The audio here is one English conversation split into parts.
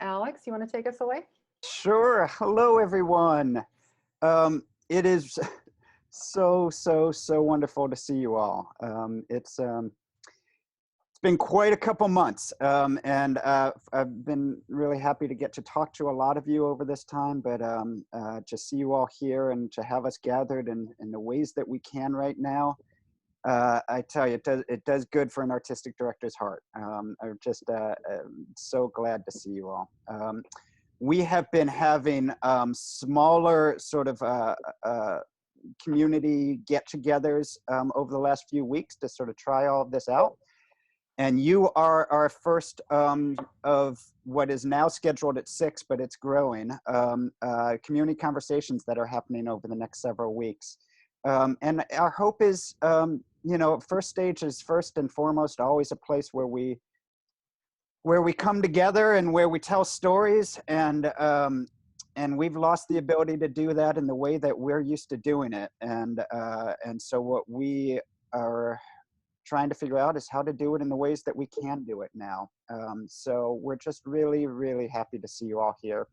Alex, you want to take us away? Sure. Hello, everyone. It is so wonderful to see you all. It's been quite a couple months, and I've been really happy to get to talk to a lot of you over this time, but to see you all here and to have us gathered in the ways that we can right now, I tell you, it does good for an artistic director's heart. I'm just so glad to see you all. We have been having smaller sort of community get-togethers over the last few weeks to sort of try all of this out. And you are our first of what is now scheduled at 6, but it's growing, community conversations that are happening over the next several weeks. And our hope is, you know, First Stage is first and foremost always a place where we come together and where we tell stories, and we've lost the ability to do that in the way that we're used to doing it. And so what we are trying to figure out is how to do it in the ways that we can do it now. So we're just really happy to see you all here.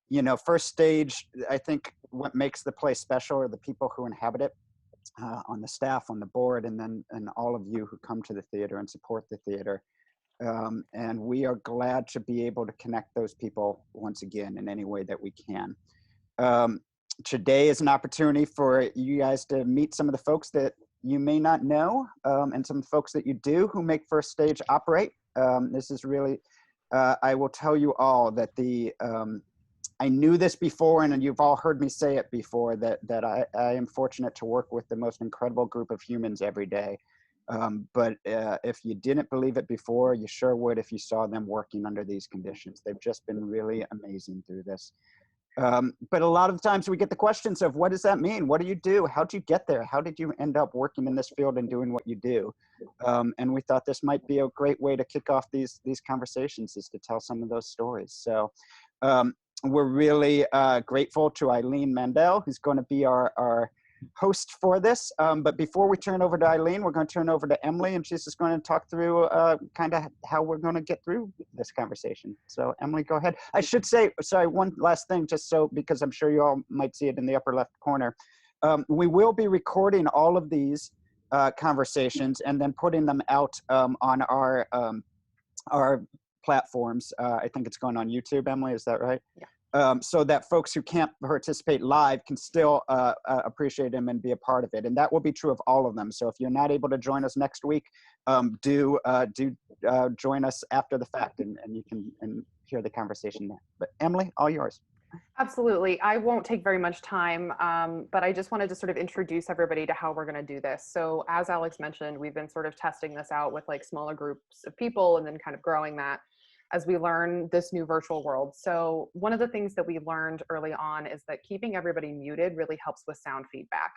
You know, First Stage, I think what makes the place special are the people who inhabit it, on the staff, on the board, and all of you who come to the theater and support the theater. And we are glad to be able to connect those people once again in any way that we can. Today is an opportunity for you guys to meet some of the folks that you may not know, and some folks that you do who make First Stage operate. This is really, I will tell you all that I knew this before, and you've all heard me say it before, that I am fortunate to work with the most incredible group of humans every day. But if you didn't believe it before, you sure would if you saw them working under these conditions. They've just been really amazing through this. But a lot of times we get the questions of, what does that mean? What do you do? How'd you get there? How did you end up working in this field and doing what you do? And we thought this might be a great way to kick off these conversations, is to tell some of those stories. So we're really grateful to Eileen Mandell, who's going to be our host for this. But before we turn over to Eileen, we're going to turn over to Emily, and she's just going to talk through kind of how we're going to get through this conversation. So Emily, go ahead. I should say, sorry, one last thing, just so, because I'm sure you all might see it in the upper left corner. We will be recording all of these conversations and then putting them out on our platforms. I think it's going on YouTube, Emily, is that right? Yeah. So that folks who can't participate live can still appreciate them and be a part of it. And that will be true of all of them. So if you're not able to join us next week, do join us after the fact, and you can hear the conversation there. But Emily, all yours. Absolutely. I won't take very much time, but I just wanted to sort of introduce everybody to how we're going to do this. So as Alex mentioned, we've been sort of testing this out with like smaller groups of people and then kind of growing that as we learn this new virtual world. So one of the things that we learned early on is that keeping everybody muted really helps with sound feedback,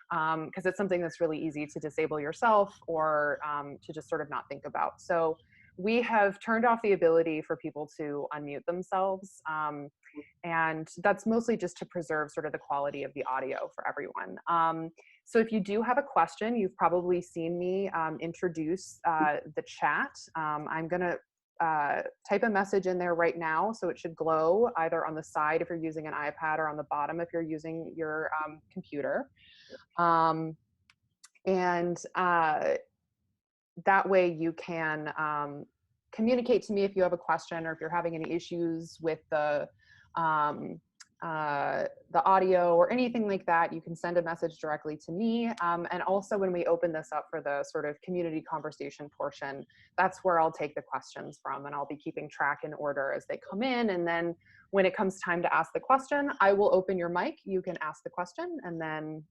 because it's something that's really easy to disable yourself or to just sort of not think about. So we have turned off the ability for people to unmute themselves. And that's mostly just to preserve sort of the quality of the audio for everyone. So if you do have a question, you've probably seen me introduce the chat. I'm gonna type a message in there right now, so it should glow either on the side if you're using an iPad or on the bottom if you're using your computer. That way you can communicate to me if you have a question, or if you're having any issues with the audio or anything like that, you can send a message directly to me. And also when we open this up for the sort of community conversation portion, that's where I'll take the questions from, and I'll be keeping track in order as they come in. And then when it comes time to ask the question, I will open your mic, you can ask the question, and then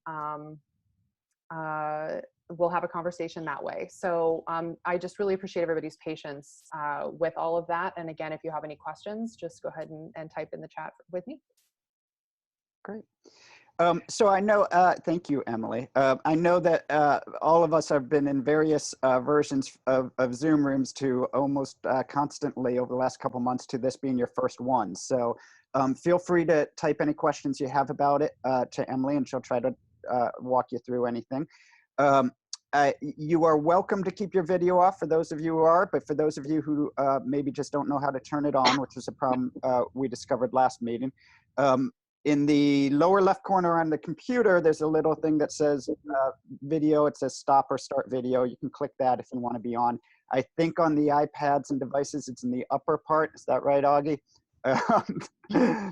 we'll have a conversation that way. So I just really appreciate everybody's patience with all of that. And again, if you have any questions, just go ahead and type in the chat with me. Great. So I know, thank you, Emily. I know that all of us have been in various versions of Zoom rooms to almost constantly over the last couple months, to this being your first one. So feel free to type any questions you have about it to Emily, and she'll try to walk you through anything. you are welcome to keep your video off for those of you who are, but for those of you who maybe just don't know how to turn it on, which is a problem we discovered last meeting, in the lower left corner on the computer, there's a little thing that says video. It says stop or start video. You can click that if you want to be on. I think on the iPads and devices, it's in the upper part. Is that right, Augie?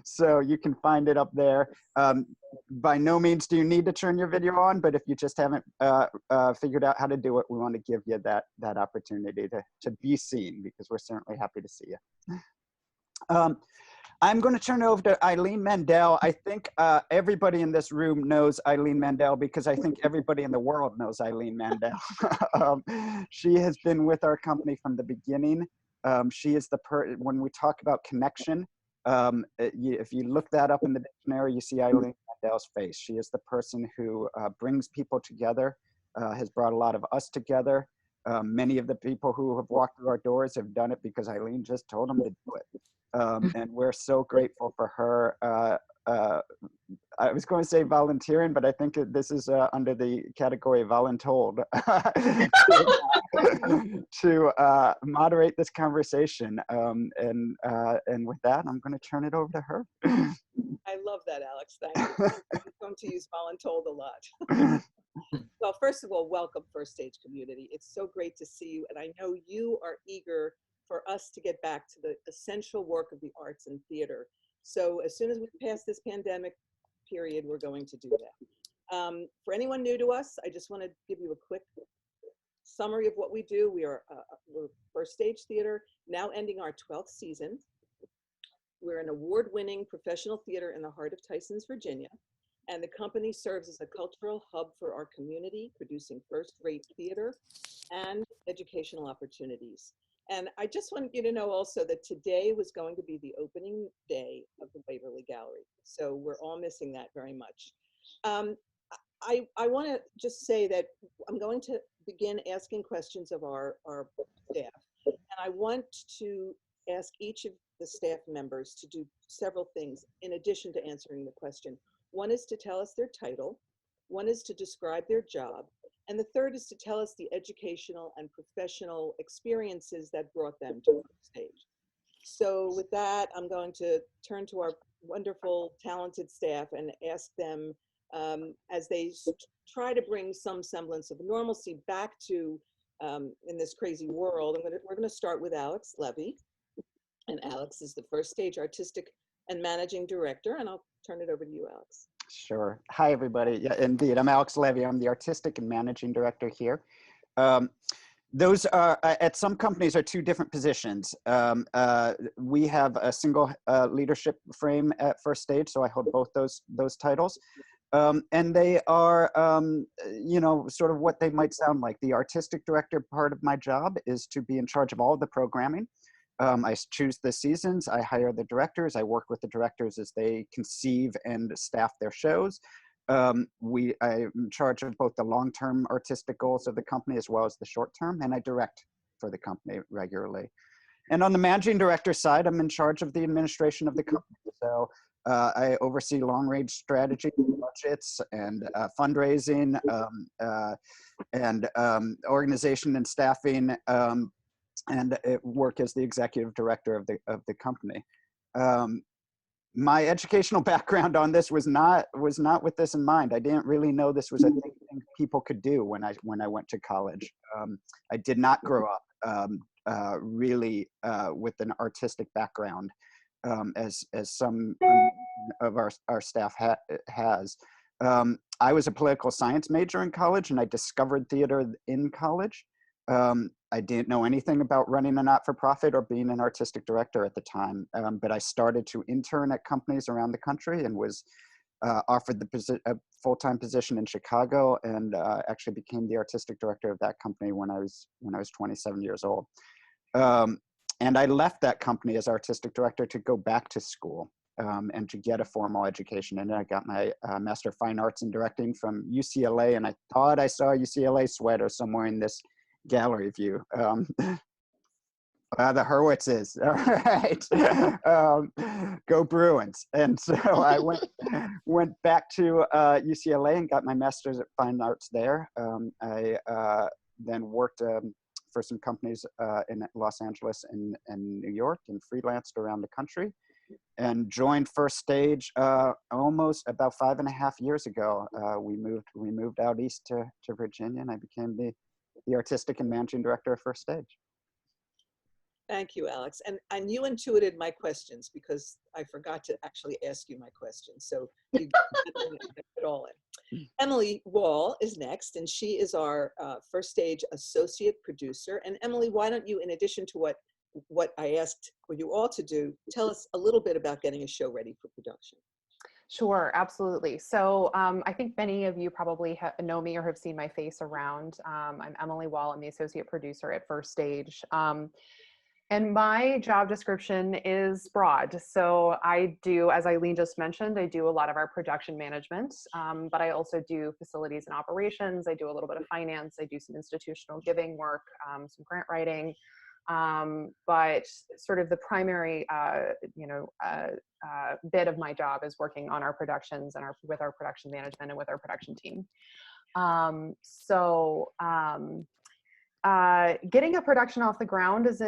So you can find it up there. By no means do you need to turn your video on, but if you just haven't figured out how to do it, we want to give you that opportunity to be seen, because we're certainly happy to see you. I'm going to turn it over to Eileen Mandell. I think everybody in this room knows Eileen Mandell, because I think everybody in the world knows Eileen Mandell. She has been with our company from the beginning. She is when we talk about connection, if you look that up in the dictionary, you see Eileen Mandell's face. She is the person who brings people together, has brought a lot of us together. Many of the people who have walked through our doors have done it because Eileen just told them to do it. And we're so grateful for her. I was going to say volunteering, but I think this is under the category voluntold to moderate this conversation. And with that, I'm going to turn it over to her. I love that, Alex. Thank you. I'm going to use voluntold a lot. Well, first of all, welcome, First Stage community. It's so great to see you. And I know you are eager for us to get back to the essential work of the arts and theater. So as soon as we pass this pandemic period, we're going to do that. For anyone new to us, I just want to give you a quick summary of what we do. We're First Stage Theater, now ending our 12th season. We're an award-winning professional theater in the heart of Tysons, Virginia. And the company serves as a cultural hub for our community, producing first-rate theater and educational opportunities. And I just want you to know also that today was going to be the opening day of the Waverly Gallery. So we're all missing that very much. I want to just say that I'm going to begin asking questions of our staff. And I want to ask each of the staff members to do several things in addition to answering the question. One is to tell us their title, one is to describe their job, and the third is to tell us the educational and professional experiences that brought them to First Stage. So with that, I'm going to turn to our wonderful, talented staff and ask them, as they try to bring some semblance of normalcy back to in this crazy world. We're going to start with Alex Levy. And Alex is the First Stage Artistic and Managing Director, and I'll turn it over to you, Alex. Sure. Hi, everybody. Yeah, indeed. I'm Alex Levy. I'm the Artistic and Managing Director here. Those are, at some companies, are two different positions. We have a single leadership frame at First Stage, so I hold both those titles. And they are, you know, sort of what they might sound like. The artistic director part of my job is to be in charge of all of the programming. I choose the seasons, I hire the directors, I work with the directors as they conceive and staff their shows. I'm in charge of both the long-term artistic goals of the company as well as the short-term, and I direct for the company regularly. And on the managing director side, I'm in charge of the administration of the company. So I oversee long-range strategy, budgets, and fundraising, and organization and staffing, and work as the executive director of the company. My educational background on this was not with this in mind. I didn't really know this was a thing people could do when I went to college. I did not grow up really with an artistic background, as some of our staff has. I was a political science major in college, and I discovered theater in college. I didn't know anything about running a not-for-profit or being an artistic director at the time, but I started to intern at companies around the country and was offered a full-time position in Chicago, and actually became the artistic director of that company when I was 27 years old. And I left that company as artistic director to go back to school and to get a formal education. And I got my Master of Fine Arts in Directing from UCLA, and I thought I saw a UCLA sweater somewhere in this gallery view. The Hurwitzes. All right. Go Bruins. And so I went back to UCLA and got my master's at fine arts there. I then worked for some companies in Los Angeles and New York and freelanced around the country, and joined First Stage almost about 5.5 years ago. We moved out east to Virginia, and I became the artistic and managing director of First Stage. Thank you, Alex. And you intuited my questions because I forgot to actually ask you my questions. So you put it all in. Emily Wall is next, and she is our First Stage associate producer. And Emily, why don't you, in addition to what I asked for you all to do, tell us a little bit about getting a show ready for production. Sure, absolutely. So I think many of you probably know me or have seen my face around. I'm Emily Wall. I'm the associate producer at First Stage. And my job description is broad. So I do, as Eileen just mentioned, I do a lot of our production management, but I also do facilities and operations. I do a little bit of finance. I do some institutional giving work, some grant writing. But sort of the primary, bit of my job is working on our productions and with our production management and with our production team. Getting a production off the ground is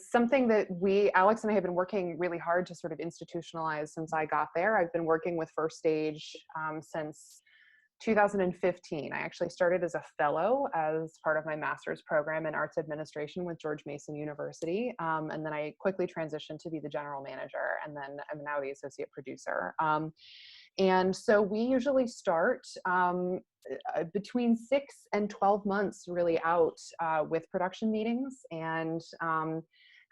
something that Alex and I have been working really hard to sort of institutionalize since I got there. I've been working with First Stage since 2015. I actually started as a fellow as part of my master's program in arts administration with George Mason University. And then I quickly transitioned to be the general manager, and then I'm now the associate producer. And so we usually start between 6 and 12 months really out with production meetings. And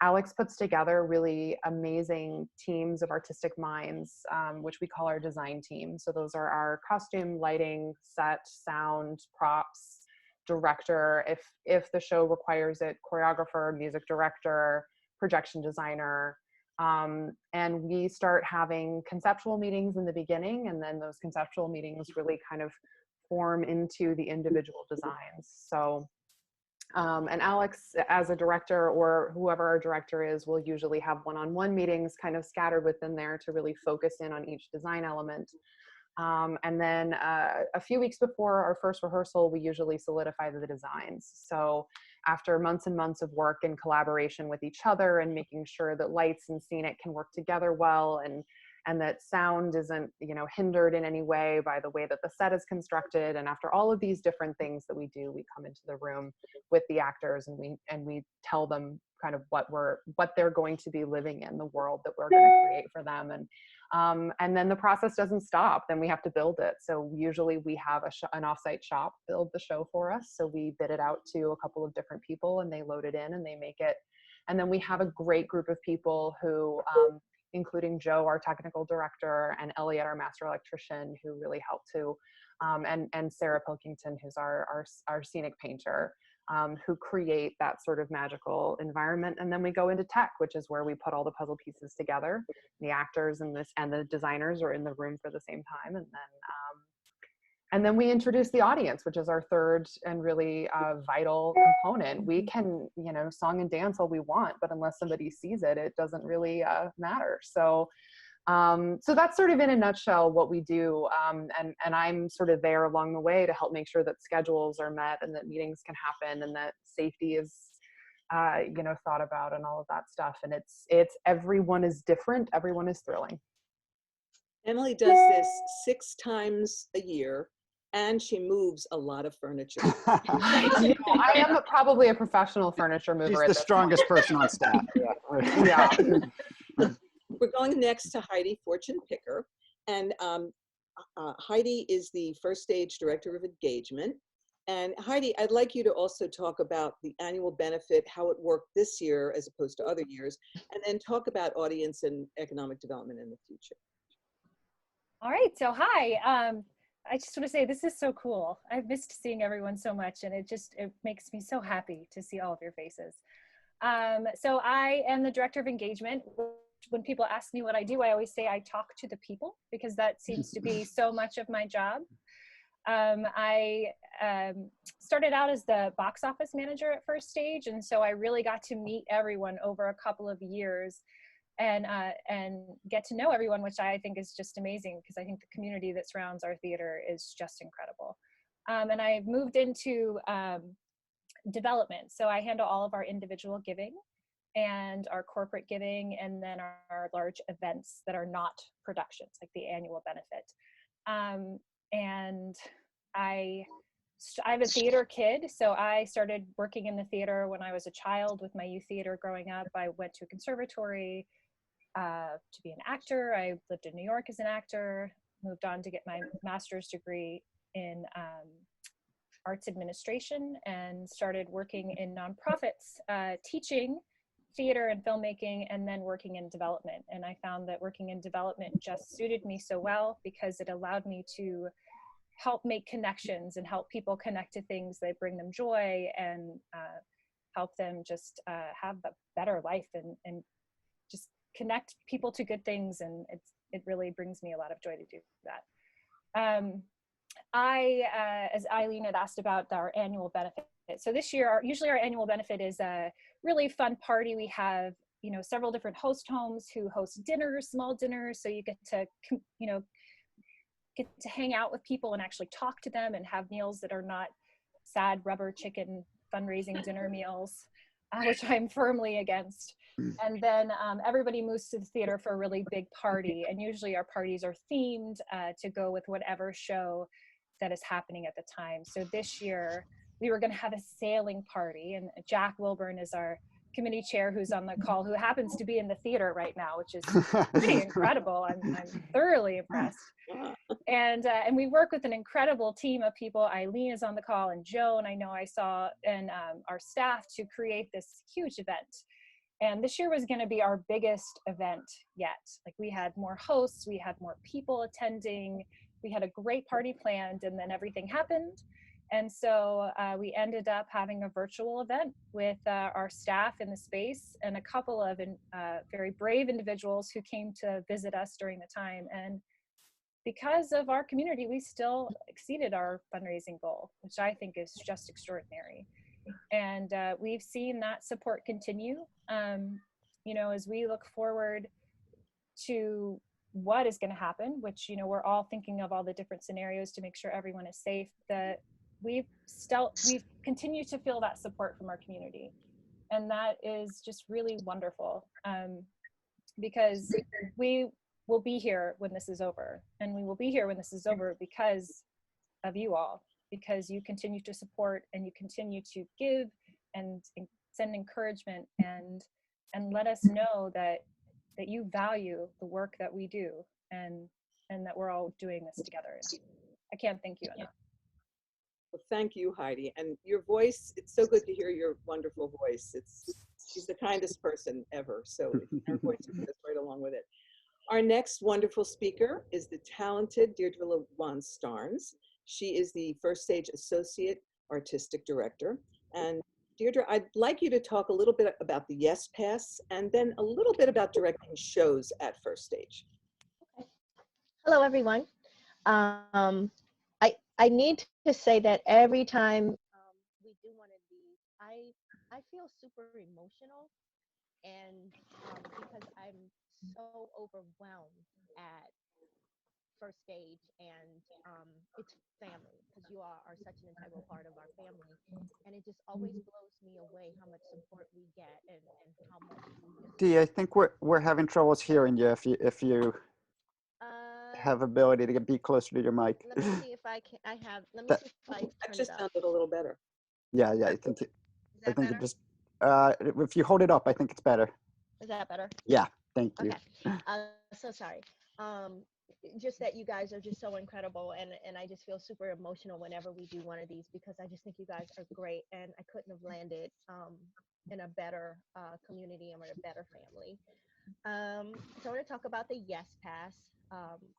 Alex puts together really amazing teams of artistic minds, which we call our design team. So those are our costume, lighting, set, sound, props, director, if the show requires it, choreographer, music director, projection designer. And we start having conceptual meetings in the beginning, and then those conceptual meetings really kind of form into the individual designs. So, and Alex, as a director, or whoever our director is, will usually have one-on-one meetings kind of scattered within there to really focus in on each design element. And then a few weeks before our first rehearsal, we usually solidify the designs. So after months and months of work and collaboration with each other and making sure that lights and scenic can work together well, and that sound isn't, hindered in any way by the way that the set is constructed. And after all of these different things that we do, we come into the room with the actors and we tell them kind of what they're going to be living in, the world that we're going to create for them. And then the process doesn't stop. Then we have to build it. So usually we have an offsite shop build the show for us. So we bid it out to a couple of different people, and they load it in and they make it. And then we have a great group of people who, including Joe, our technical director, and Elliot, our master electrician, who really helped to, and Sarah Pilkington, who's our scenic painter, who create that sort of magical environment. And then we go into tech, which is where we put all the puzzle pieces together. The actors and the designers are in the room for the same time. And then we introduce the audience, which is our third and really vital component. We can, song and dance all we want, but unless somebody sees it, it doesn't really matter. So that's sort of in a nutshell what we do. And I'm sort of there along the way to help make sure that schedules are met and that meetings can happen and that safety is, thought about and all of that stuff. And it's everyone is different. Everyone is thrilling. Emily does this 6 times a year, and she moves a lot of furniture. I am probably a professional furniture mover. She's the strongest person on staff. Yeah. We're going next to Heidi Fortune Picker. And Heidi is the First Stage Director of Engagement. And Heidi, I'd like you to also talk about the annual benefit, how it worked this year as opposed to other years, and then talk about audience and economic development in the future. All right, so hi. I just want to say this is so cool. I've missed seeing everyone so much, and it makes me so happy to see all of your faces. So I am the Director of Engagement. When people ask me what I do, I always say I talk to the people, because that seems to be so much of my job. I started out as the box office manager at First Stage, and so I really got to meet everyone over a couple of years and get to know everyone, which I think is just amazing because I think the community that surrounds our theater is just incredible. And I moved into development, so I handle all of our individual giving and our corporate giving, and then our large events that are not productions, like the annual benefit. And I'm a theater kid, so I started working in the theater when I was a child with my youth theater growing up. I went to a conservatory to be an actor. I lived in New York as an actor, moved on to get my master's degree in arts administration, and started working in nonprofits, teaching theater and filmmaking, and then working in development. And I found that working in development just suited me so well because it allowed me to help make connections and help people connect to things that bring them joy, and help them just have a better life and just connect people to good things. And it really brings me a lot of joy to do that. As Eileen had asked about our annual benefit. So this year, usually our annual benefit is a really fun party. We have, several different host homes who host dinners, small dinners. So you get to, get to hang out with people and actually talk to them and have meals that are not sad rubber chicken fundraising dinner meals, which I'm firmly against. And then everybody moves to the theater for a really big party. And usually our parties are themed to go with whatever show that is happening at the time. So this year we were going to have a sailing party, and Jack Wilburn is our committee chair who's on the call, who happens to be in the theater right now, which is pretty incredible. I'm thoroughly impressed. And we work with an incredible team of people. Eileen is on the call, and Joe, and I know I saw, and our staff, to create this huge event. And this year was going to be our biggest event yet. Like, we had more hosts, we had more people attending, we had a great party planned, and then everything happened. And so we ended up having a virtual event with our staff in the space and a couple of very brave individuals who came to visit us during the time. And because of our community, we still exceeded our fundraising goal, which I think is just extraordinary. And we've seen that support continue. As we look forward to what is going to happen, which, we're all thinking of all the different scenarios to make sure everyone is safe, that we've continued to feel that support from our community. And that is just really wonderful, because we will be here when this is over. And we will be here when this is over because of you all, because you continue to support and you continue to give and send encouragement and let us know that you value the work that we do, and that we're all doing this together. I can't thank you enough. Well, thank you, Heidi. And your voice, it's so good to hear your wonderful voice. She's the kindest person ever. So her voice goes right along with it. Our next wonderful speaker is the talented Deidra LaWan Starnes. She is the First Stage Associate Artistic Director. And Deidra, I'd like you to talk a little bit about the Yes Pass, and then a little bit about directing shows at First Stage. Okay. Hello, everyone. I need to say that every time we do one of these, I feel super emotional, and because I'm so overwhelmed at First Stage, and it's family, because you all are such an integral part of our family, and it just always blows me away how much support we get, and how much Dee, I think we're having troubles hearing you. If you have ability to be closer to your mic. Let me see if I can. Let me see if I turn That just it up. sounded a little better. Yeah, I think Is that better? it just if you hold it up, I think it's better. Is that better? Yeah, thank you. Okay. So sorry. Just that you guys are just so incredible, and I just feel super emotional whenever we do one of these, because I just think you guys are great, and I couldn't have landed in a better community and with a better family. So I want to talk about the Yes Pass,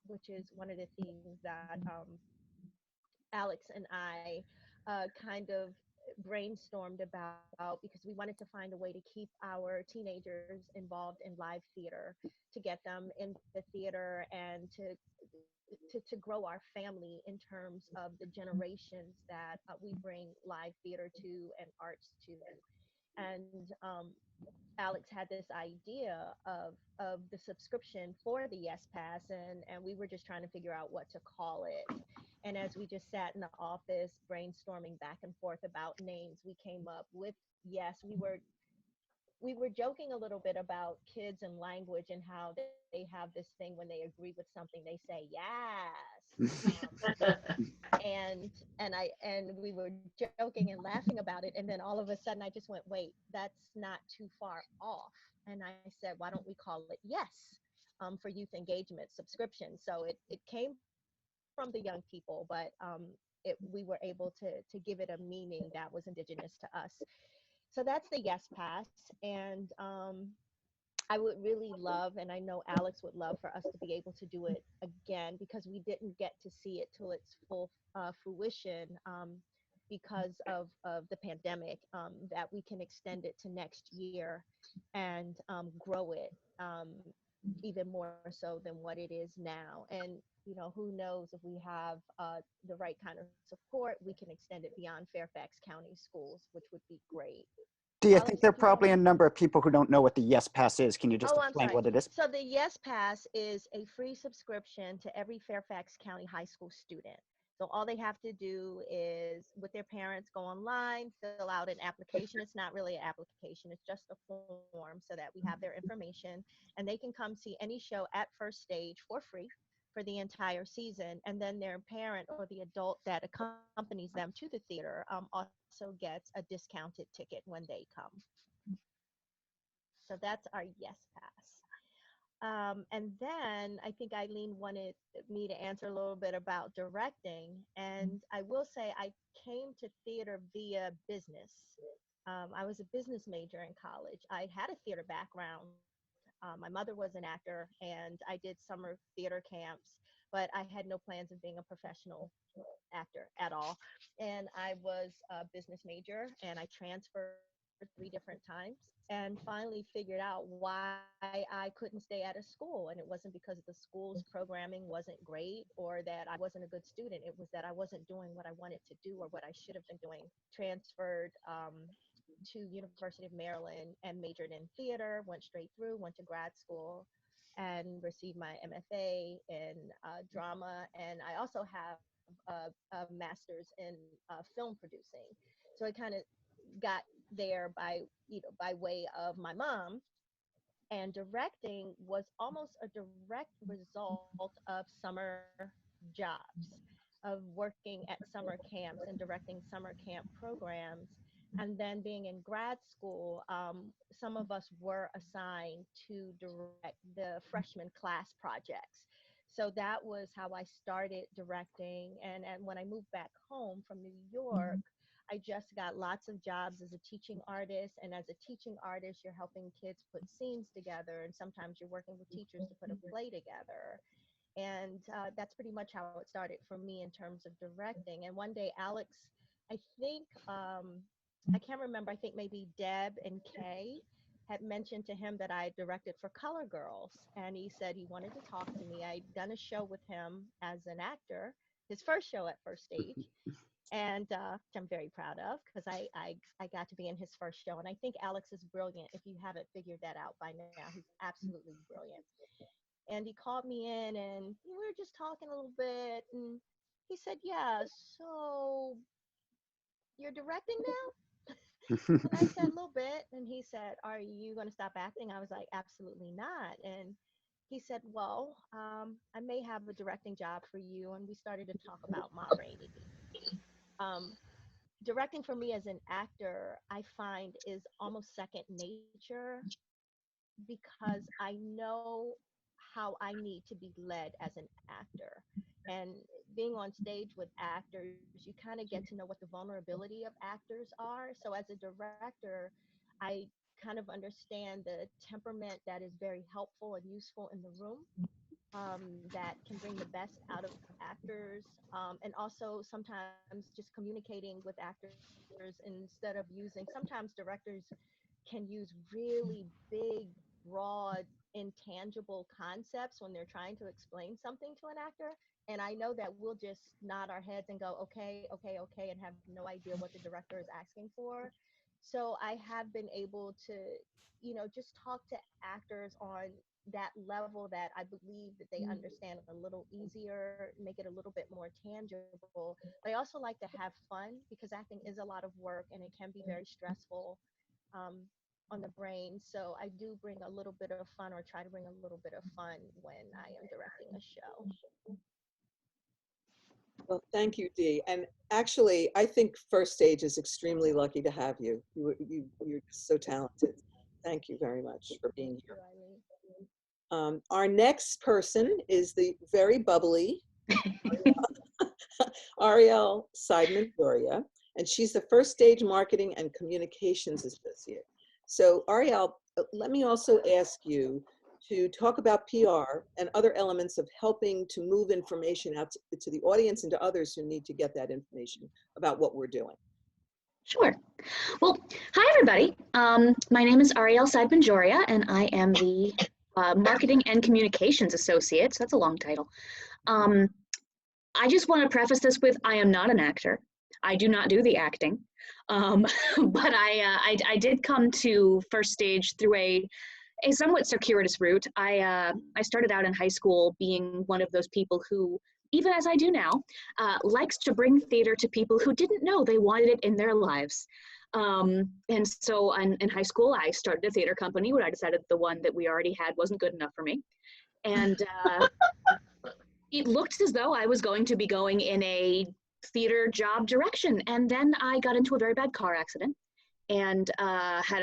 which is one of the things that Alex and I kind of brainstormed about, because we wanted to find a way to keep our teenagers involved in live theater, to get them in the theater, and to grow our family in terms of the generations that we bring live theater to and arts to. And Alex had this idea of the subscription for the Yes Pass, and we were just trying to figure out what to call it. And as we just sat in the office brainstorming back and forth about names, we came up with Yes. We were joking a little bit about kids and language and how they have this thing when they agree with something, they say yes. And we were joking and laughing about it, and then all of a sudden I just went, wait, that's not too far off. And I said, why don't we call it Yes, for youth engagement subscription. So it came from the young people, but we were able to give it a meaning that was indigenous to us. So that's the Yes Pass. And I would really love, and I know Alex would love, for us to be able to do it again, because we didn't get to see it till its full fruition, because of the pandemic, that we can extend it to next year and grow it, even more so than what it is now. And, who knows, if we have the right kind of support, we can extend it beyond Fairfax County schools, which would be great. Do you Alex, think there are did you want probably to? a number of people who don't know what the Yes Pass is? Can you just Oh, I'm explain sorry. what it is? So the Yes Pass is a free subscription to every Fairfax County high school student. So all they have to do is, with their parents, go online, fill out an application. It's not really an application, it's just a form so that we have their information, and they can come see any show at First Stage for free for the entire season. And then their parent or the adult that accompanies them to the theater also gets a discounted ticket when they come. So that's our Yes Pass. And then I think Eileen wanted me to answer a little bit about directing. And I will say I came to theater via business. I was a business major in college. I had a theater background. My mother was an actor, and I did summer theater camps, but I had no plans of being a professional actor at all. And I was a business major, and I transferred 3 different times, and finally figured out why I couldn't stay at a school. And it wasn't because the school's programming wasn't great or that I wasn't a good student. It was that I wasn't doing what I wanted to do or what I should have been doing. Transferred to University of Maryland and majored in theater, went straight through, went to grad school, and received my MFA in drama. And I also have a master's in film producing. So I kind of got there by way of my mom. And directing was almost a direct result of summer jobs, of working at summer camps and directing summer camp programs. And then being in grad school, some of us were assigned to direct the freshman class projects. So that was how I started directing. And when I moved back home from New York, I just got lots of jobs as a teaching artist. And as a teaching artist, you're helping kids put scenes together. And sometimes you're working with teachers to put a play together. And that's pretty much how it started for me in terms of directing. And one day, Alex, I think, I can't remember, I think maybe Deb and Kay had mentioned to him that I directed for Color Girls. And he said he wanted to talk to me. I'd done a show with him as an actor, his first show at First Stage, and which I'm very proud of, because I got to be in his first show. And I think Alex is brilliant. If you haven't figured that out by now, he's absolutely brilliant. And he called me in, and we were just talking a little bit, and he said, yeah, so you're directing now? And I said, a little bit. And he said, are you going to stop acting? I was like, absolutely not. And he said, well, I may have a directing job for you. And we started to talk about Ma Rainey. Um, Directing for me as an actor, I find, is almost second nature, because I know how I need to be led as an actor. And being on stage with actors, you kind of get to know what the vulnerability of actors are. So as a director, I kind of understand the temperament that is very helpful and useful in the room, that can bring the best out of actors, and also sometimes just communicating with actors instead of using, sometimes directors can use really big, broad, intangible concepts when they're trying to explain something to an actor. And I know that we'll just nod our heads and go, okay, okay, okay, and have no idea what the director is asking for. So I have been able to, just talk to actors on that level that I believe that they understand a little easier, make it a little bit more tangible. But I also like to have fun because acting is a lot of work and it can be very stressful, um, on the brain. So I do bring a little bit of fun, or try to bring a little bit of fun when I am directing a show. Well, thank you, Dee. And actually, I think First Stage is extremely lucky to have you. You're just so talented. Thank you very much for being here. Our next person is the very bubbly Arielle Seidman-Joria, and she's the First Stage Marketing and Communications Associate. So Arielle, let me also ask you to talk about PR and other elements of helping to move information out to the audience and to others who need to get that information about what we're doing. Sure. Well, hi, everybody. My name is Arielle Seidman-Joria, and I am the Marketing and Communications Associate. So that's a long title. I just want to preface this with, I am not an actor. I do not do the acting. But I did come to First Stage through a somewhat circuitous route. I started out in high school being one of those people who, even as I do now, likes to bring theater to people who didn't know they wanted it in their lives. And so in high school, I started a theater company when I decided the one that we already had wasn't good enough for me. And it looked as though I was going to be going in a theater job direction. And then I got into a very bad car accident and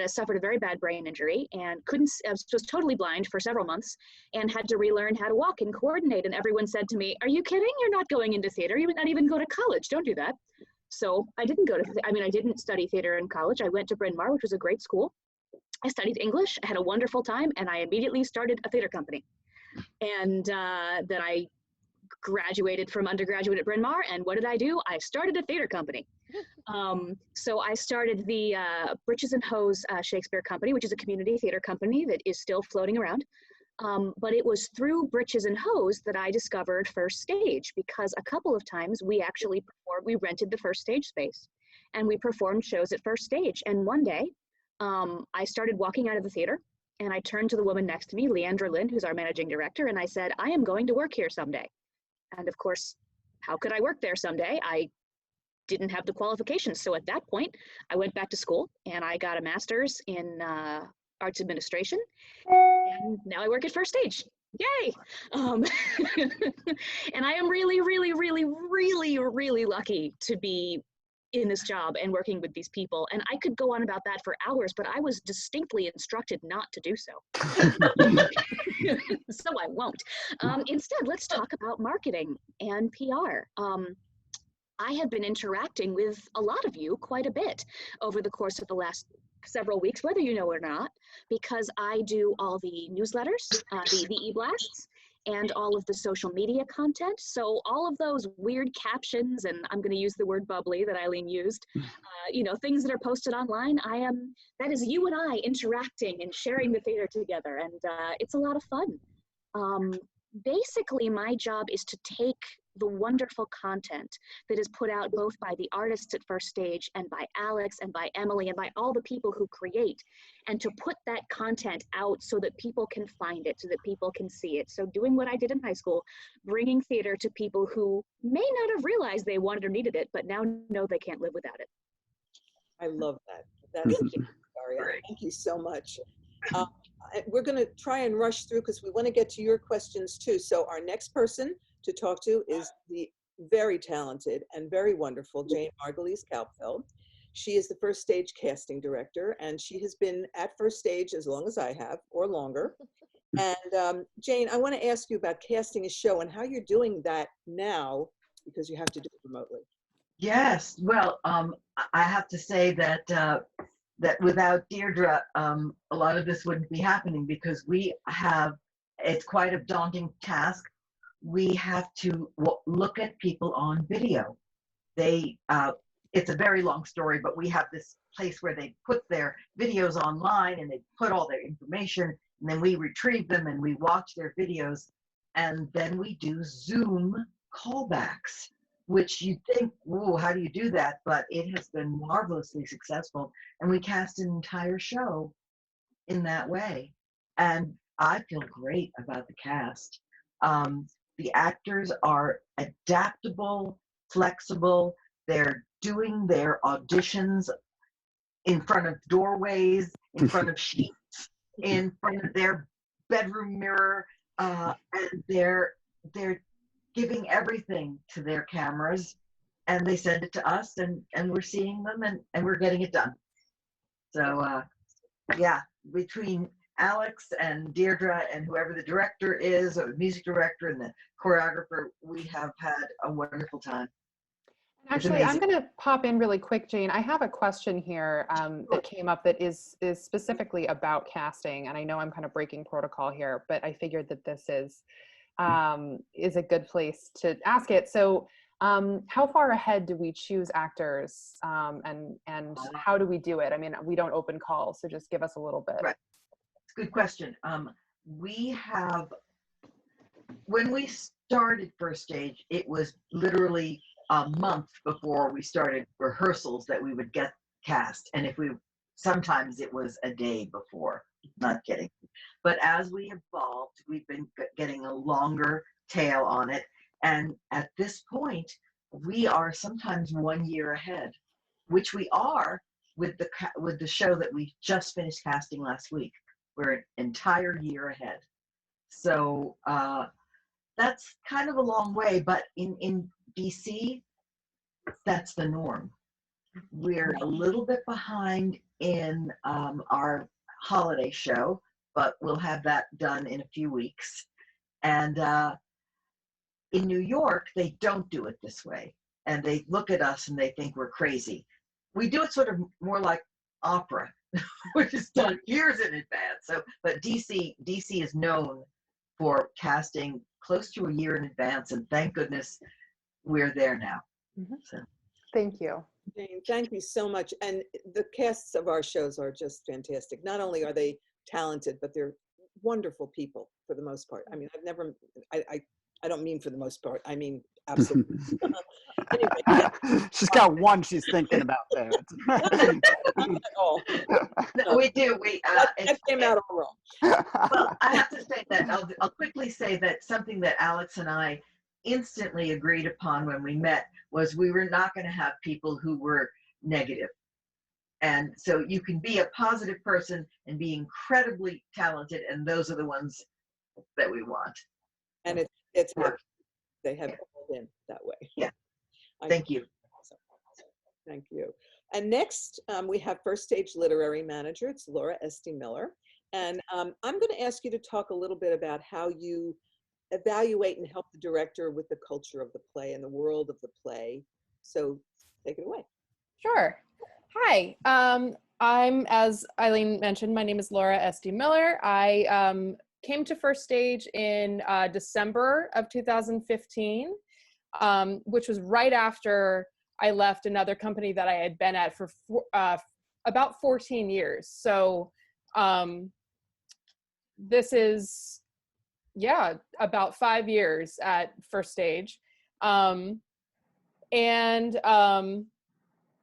suffered a very bad brain injury and was totally blind for several months and had to relearn how to walk and coordinate. And everyone said to me, "Are you kidding? You're not going into theater. You would not even go to college. Don't do that." So I didn't I didn't study theater in college. I went to Bryn Mawr, which was a great school. I studied English. I had a wonderful time, and I immediately started a theater company. And then I graduated from undergraduate at Bryn Mawr, and what did I do? I started a theater company. So I started the Britches and Hose Shakespeare Company, which is a community theater company that is still floating around. But it was through Britches and Hose that I discovered First Stage, because a couple of times we actually we rented the First Stage space and we performed shows at First Stage. And one day I started walking out of the theater and I turned to the woman next to me, Leandra Lynn, who's our managing director, and I said, "I am going to work here someday." And of course, how could I work there someday? I didn't have the qualifications. So at that point, I went back to school and I got a master's in arts administration. And now I work at First Stage. Yay! And I am really, really, really, really, really lucky to be in this job and working with these people. And I could go on about that for hours, but I was distinctly instructed not to do so. So I won't. Instead, let's talk about marketing and PR. I have been interacting with a lot of you quite a bit over the course of the last several weeks, whether you know or not, because I do all the newsletters, the e-blasts, and all of the social media content. So all of those weird captions, and I'm going to use the word bubbly that Eileen used, things that are posted online, that is you and I interacting and sharing the theater together, and it's a lot of fun. Basically, my job is to take the wonderful content that is put out both by the artists at First Stage and by Alex and by Emily and by all the people who create, and to put that content out so that people can find it, so that people can see it. So doing what I did in high school, bringing theater to people who may not have realized they wanted or needed it, but now know they can't live without it. I love that. That's Arielle. Thank you so much. We're going to try and rush through because we want to get to your questions too. So our next person to talk to is the very talented and very wonderful Jane Margulies Kalbfeld. She is the First Stage casting director, and she has been at First Stage as long as I have, or longer. And Jane, I want to ask you about casting a show and how you're doing that now, because you have to do it remotely. Yes, well, I have to say that that without Deidra, a lot of this wouldn't be happening, because we have it's quite a daunting task. We have to look at people on video. It's a very long story, but we have this place where they put their videos online and they put all their information, and then we retrieve them and we watch their videos, and then we do Zoom callbacks, which you think, whoa, how do you do that? But it has been marvelously successful, and we cast an entire show in that way. And I feel great about the cast. The actors are adaptable, flexible. They're doing their auditions in front of doorways, in front of sheets, in front of their bedroom mirror, and they're giving everything to their cameras, and they send it to us, and we're seeing them, and we're getting it done. So yeah, between Alex and Deidra and whoever the director is, or the music director and the choreographer, we have had a wonderful time. Actually, I'm going to pop in really quick, Jane. I have a question here that came up that is specifically about casting, and I know I'm kind of breaking protocol here, but I figured that this is a good place to ask it. So, how far ahead do we choose actors, and how do we do it? I mean, we don't open calls, so just give us a little bit. Right. It's a good question. We have, when we started First Stage, it was literally a month before we started rehearsals that we would get cast. And sometimes it was a day before, not kidding. But as we evolved, we've been getting a longer tail on it. And at this point, we are sometimes 1 year ahead, which we are with the show that we just finished casting last week. We're an entire year ahead. So that's kind of a long way, but in DC, that's the norm. We're a little bit behind in our holiday show, but we'll have that done in a few weeks. And in New York, they don't do it this way. And they look at us and they think we're crazy. We do it sort of more like opera, which is done years in advance. So, but DC is known for casting close to a year in advance, and thank goodness we're there now. Mm-hmm. So. Thank you. Jane, thank you so much. And the casts of our shows are just fantastic. Not only are they talented, but they're wonderful people for the most part. I mean, I don't mean for the most part. I mean, absolutely. Anyway, she's got one she's thinking about there. not at all. No, we do. That came out all wrong. Well, I have to say that I'll quickly say that something that Alex and I instantly agreed upon when we met was we were not going to have people who were negative. And so you can be a positive person and be incredibly talented, and those are the ones that we want. And it's happened. They have been that way. Yeah. Thank you. Thank you. And next, we have First Stage Literary Manager. It's Laura Esti Miller. And I'm going to ask you to talk a little bit about how you evaluate and help the director with the culture of the play and the world of the play. So take it away. Sure. Hi. I'm, as Eileen mentioned, my name is Laura Esti Miller. I came to First Stage in December of 2015, which was right after I left another company that I had been at for about 14 years. So this is, about 5 years at First Stage.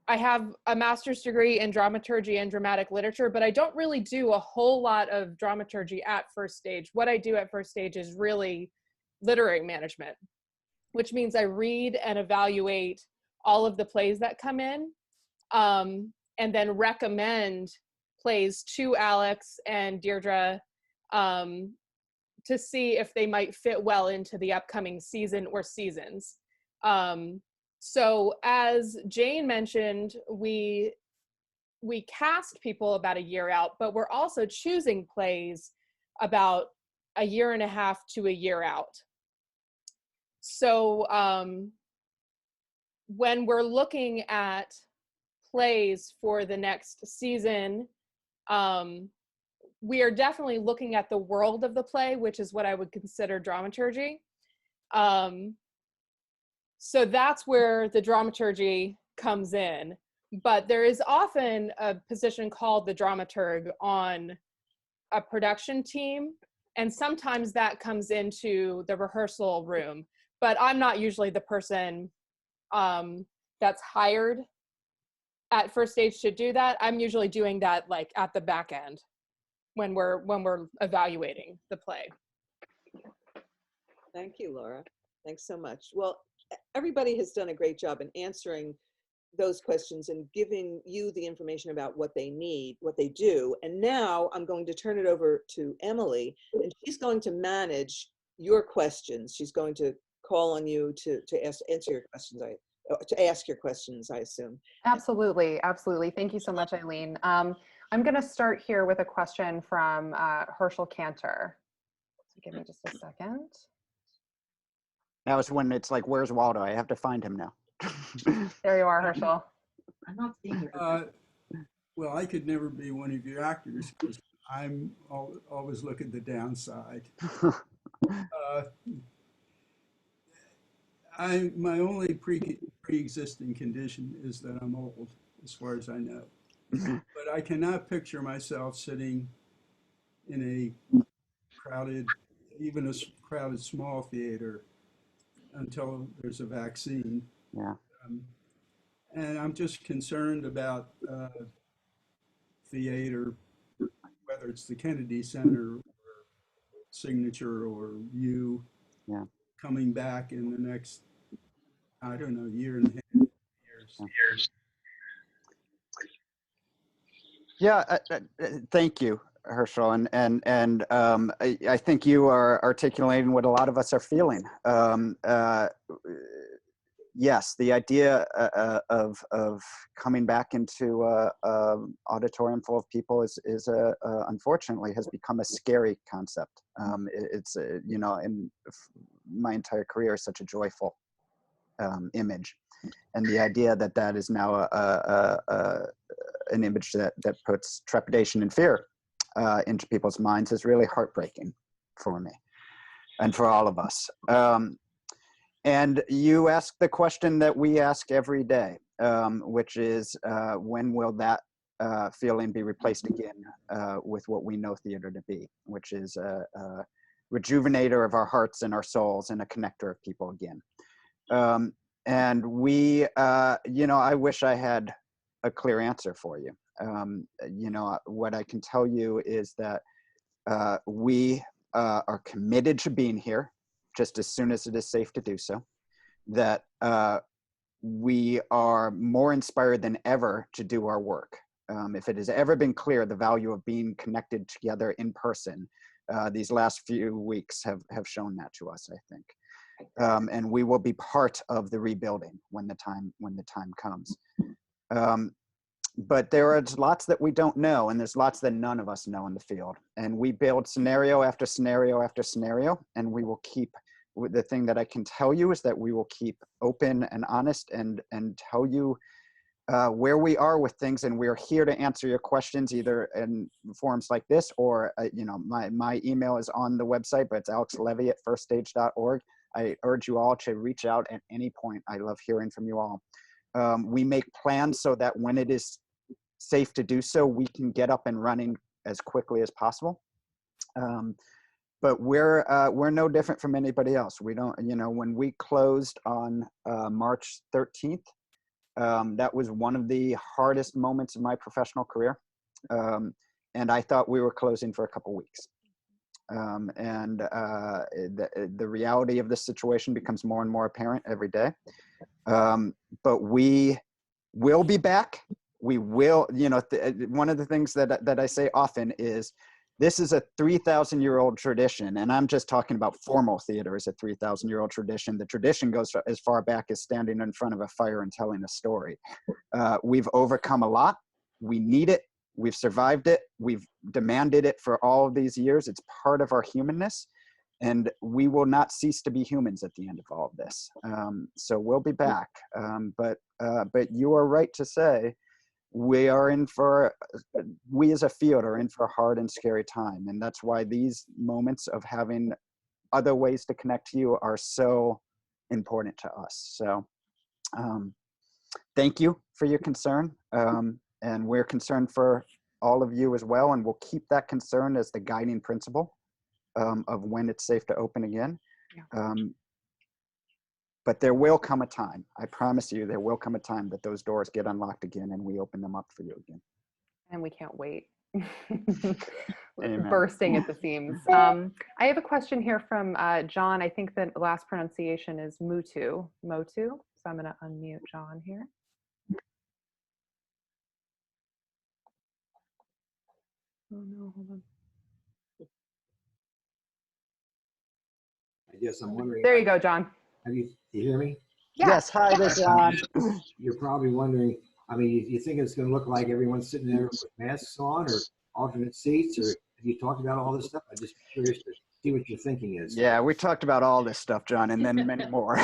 I have a master's degree in dramaturgy and dramatic literature, but I don't really do a whole lot of dramaturgy at First Stage. What I do at First Stage is really literary management, which means I read and evaluate all of the plays that come in, and then recommend plays to Alex and Deidra to see if they might fit well into the upcoming season or seasons. So as Jane mentioned, we cast people about a year out, but we're also choosing plays about a year and a half to a year out. So when we're looking at plays for the next season, we are definitely looking at the world of the play, which is what I would consider dramaturgy. So that's where the dramaturgy comes in. But there is often a position called the dramaturg on a production team, and sometimes that comes into the rehearsal room. But I'm not usually the person that's hired at First Stage to do that. I'm usually doing that like at the back end when we're evaluating the play. Thank you, Laura. Thanks so much. Well, everybody has done a great job in answering those questions and giving you the information about what they need, what they do. And now I'm going to turn it over to Emily, and she's going to manage your questions. She's going to call on you to answer your questions, to ask your questions, I assume. Absolutely, absolutely. Thank you so much, Eileen. I'm going to start here with a question from Herschel Cantor. So give me just a second. Now is when it's like, where's Waldo? I have to find him now. There you are, Herschel. I'm not seeing it. Well, I could never be one of your actors because I'm always look at the downside. My only pre-existing condition is that I'm old, as far as I know. But I cannot picture myself sitting in a crowded, even a crowded small theater until there's a vaccine. Yeah. And I'm just concerned about theater, whether it's the Kennedy Center or Signature or you, Yeah. coming back in the next, I don't know, year and a half, years. Yeah, thank you, Herschel, and I think you are articulating what a lot of us are feeling. Yes, the idea of coming back into an auditorium full of people is unfortunately has become a scary concept. It's you know, in my entire career is such a joyful image, and the idea that that is now an image that puts trepidation and fear into people's minds is really heartbreaking for me and for all of us. And you ask the question that we ask every day, which is when will that feeling be replaced again with what we know theater to be, which is a rejuvenator of our hearts and our souls and a connector of people again. And we, you know, I wish I had a clear answer for you. You know, what I can tell you is that we are committed to being here just as soon as it is safe to do so, that we are more inspired than ever to do our work. If it has ever been clear the value of being connected together in person, these last few weeks have shown that to us, I think. And we will be part of the rebuilding when the time comes. But there are lots that we don't know, and there's lots that none of us know in the field. And we build scenario after scenario after scenario, and we will keep, the thing that I can tell you is that we will keep open and honest and tell you where we are with things, and we're here to answer your questions either in forums like this or, you know, my email is on the website, but it's alexlevy@firststage.org. I urge you all to reach out at any point. I love hearing from you all. We make plans so that when it is safe to do so, we can get up and running as quickly as possible. But we're no different from anybody else. We don't, you know, when we closed on March 13th, that was one of the hardest moments of my professional career. And I thought we were closing for a couple weeks. And the reality of this situation becomes more and more apparent every day. But we will be back. We will, you know, one of the things that I say often is this is a 3,000-year-old tradition, and I'm just talking about formal theater as a 3,000-year-old tradition. The tradition goes as far back as standing in front of a fire and telling a story. We've overcome a lot. We need it. We've survived it. We've demanded it for all of these years. It's part of our humanness, and we will not cease to be humans at the end of all of this. So we'll be back. But you are right to say we as a field are in for a hard and scary time. And that's why these moments of having other ways to connect to you are so important to us. So thank you for your concern. And we're concerned for all of you as well. And we'll keep that concern as the guiding principle of when it's safe to open again. Yeah. But there will come a time, I promise you, there will come a time that those doors get unlocked again and we open them up for you again. And we can't wait. Amen. Bursting at the seams. I have a question here from John. I think the last pronunciation is Motu. So I'm going to unmute John here. Oh no, hold on. I guess I'm wondering. There you go, John. You hear me? Yeah. Yes, hi, this is John. You're probably wondering, I mean, you think it's going to look like everyone's sitting there with masks on or alternate seats, or have you talked about all this stuff? I'm just curious to see what your thinking is. Yeah, we talked about all this stuff, John, and then many more.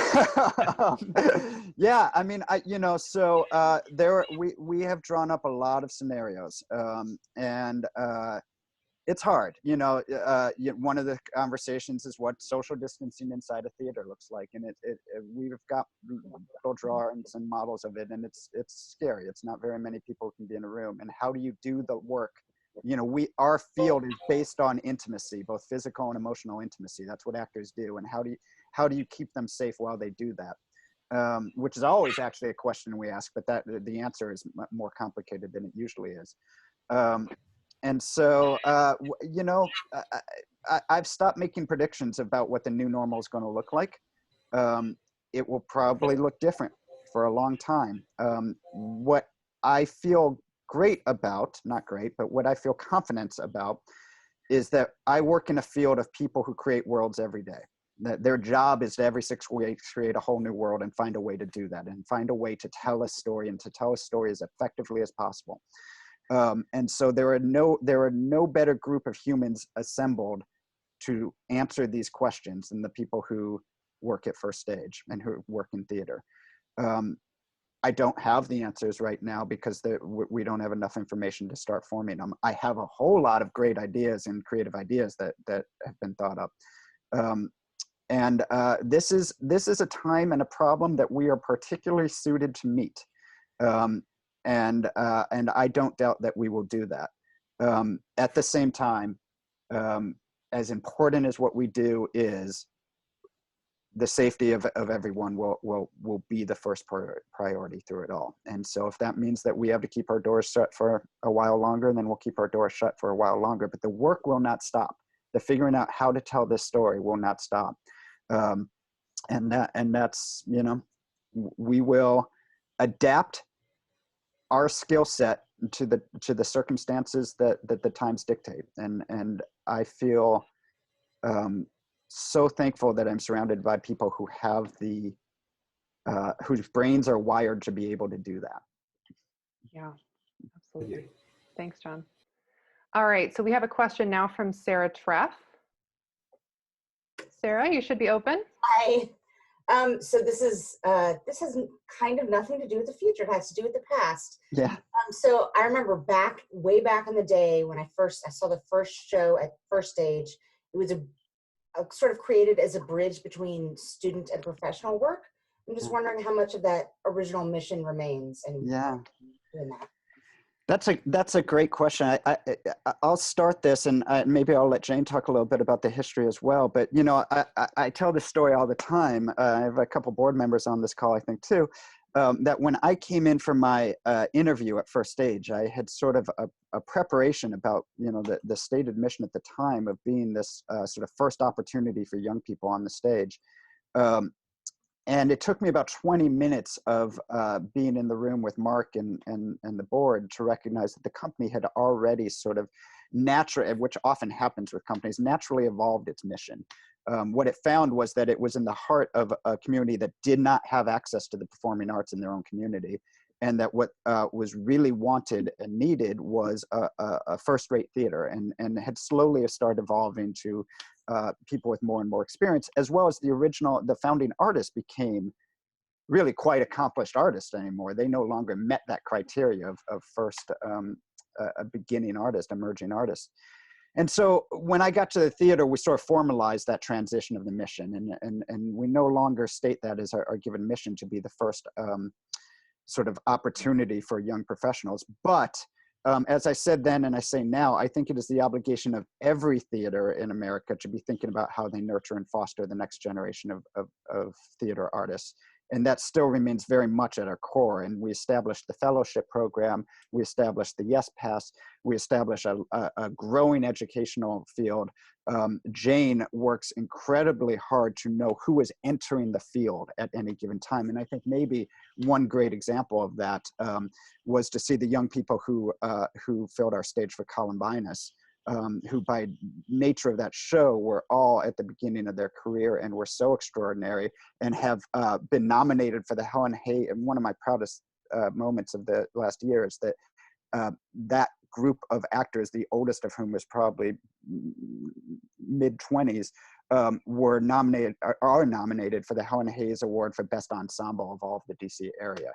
Yeah, I mean, we have drawn up a lot of scenarios, and it's hard. One of the conversations is what social distancing inside a theater looks like, and we've got little drawings and models of it, and it's scary. It's not very many people who can be in a room, and how do you do the work? Our field is based on intimacy, both physical and emotional intimacy. That's what actors do, and how do you keep them safe while they do that? Which is always actually a question we ask, but the answer is more complicated than it usually is. And so, I've stopped making predictions about what the new normal is going to look like. It will probably look different for a long time. What I feel great about, not great, but what I feel confidence about is that I work in a field of people who create worlds every day. That their job is to every 6 weeks create a whole new world and find a way to do that and find a way to tell a story and to tell a story as effectively as possible. And so there are no better group of humans assembled to answer these questions than the people who work at First Stage and who work in theater. I don't have the answers right now because we don't have enough information to start forming them. I have a whole lot of great ideas and creative ideas that have been thought up. This is a time and a problem that we are particularly suited to meet. And I don't doubt that we will do that. At the same time, as important as what we do is, the safety of everyone will be the first priority through it all. And so if that means that we have to keep our doors shut for a while longer, then we'll keep our doors shut for a while longer. But the work will not stop. The figuring out how to tell this story will not stop. And that's, we will adapt our skill set to the circumstances that the times dictate. And I feel so thankful that I'm surrounded by people who have whose brains are wired to be able to do that. Yeah, absolutely. Thanks, John. All right, so we have a question now from Sarah Treff. Sarah, you should be open. Hi. So this has kind of nothing to do with the future. It has to do with the past. Yeah. So I remember way back in the day when I saw the first show at First Stage. It was a sort of created as a bridge between student and professional work. I'm just wondering how much of that original mission remains. And yeah, doing that. That's a great question. I'll start this, and maybe I'll let Jane talk a little bit about the history as well. But I tell this story all the time. I have a couple board members on this call, I think, too. That when I came in for my interview at First Stage, I had sort of a preparation about the stated mission at the time of being this sort of first opportunity for young people on the stage. And it took me about 20 minutes of being in the room with Mark and the board to recognize that the company had already sort of which often happens with companies, naturally evolved its mission. What it found was that it was in the heart of a community that did not have access to the performing arts in their own community. And that what was really wanted and needed was a first-rate theater, and had slowly started evolving to people with more and more experience, as well as the founding artist became really quite accomplished artists anymore. They no longer met that criteria of first a beginning artist, emerging artist. And so when I got to the theater, we sort of formalized that transition of the mission, and we no longer state that as our given mission to be the first sort of opportunity for young professionals. But as I said then, and I say now, I think it is the obligation of every theater in America to be thinking about how they nurture and foster the next generation of theater artists. And that still remains very much at our core. And we established the fellowship program, we established the Yes Pass, we established a growing educational field. Jane works incredibly hard to know who is entering the field at any given time. And I think maybe one great example of that was to see the young people who filled our stage for Columbinus, who by nature of that show were all at the beginning of their career and were so extraordinary and have been nominated for the Helen Hay. And one of my proudest moments of the last year is that that group of actors, the oldest of whom was probably mid-20s, are nominated for the Helen Hayes Award for Best Ensemble of all of the DC area.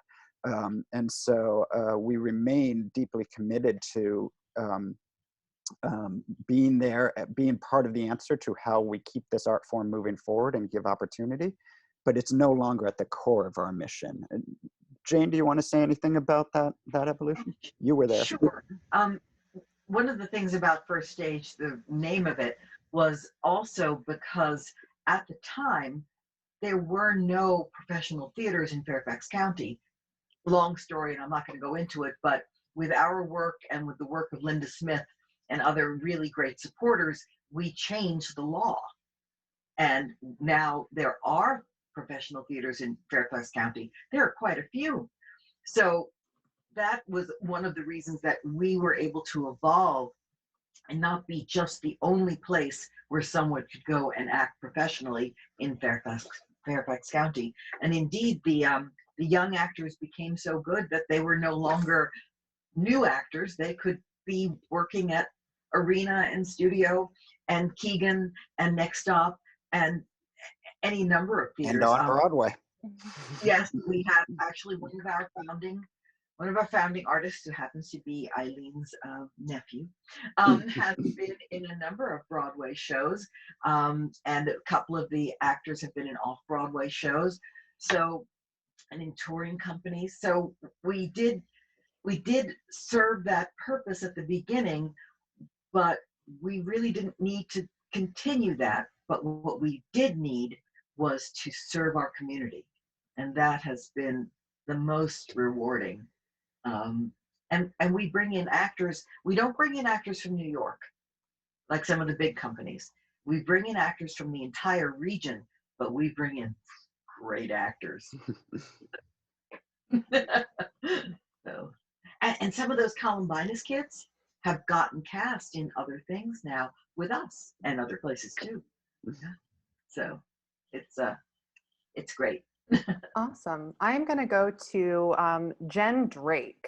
And so we remain deeply committed to being there, being part of the answer to how we keep this art form moving forward and give opportunity, but it's no longer at the core of our mission. And Jane, do you want to say anything about that evolution? You were there. Sure. One of the things about First Stage, the name of it, was also because at the time, there were no professional theaters in Fairfax County. Long story, and I'm not going to go into it, but with our work and with the work of Linda Smith and other really great supporters, we changed the law. And now there are professional theaters in Fairfax County. There are quite a few. So that was one of the reasons that we were able to evolve and not be just the only place where someone could go and act professionally in Fairfax County. And indeed, the young actors became so good that they were no longer new actors. They could be working at Arena and Studio and Keegan and Next Stop and any number of theaters. And on Broadway. Yes, we have actually one of our founding artists, who happens to be Eileen's nephew, has been in a number of Broadway shows, and a couple of the actors have been in off-Broadway shows, so, and in touring companies. So we did serve that purpose at the beginning, but we really didn't need to continue that. But what we did need was to serve our community, and that has been the most rewarding. And we bring in actors. We don't bring in actors from New York, like some of the big companies. We bring in actors from the entire region, but we bring in great actors. So, and some of those Columbinus kids have gotten cast in other things now with us and other places too. So it's great. Awesome. I'm going to go to Jen Drake.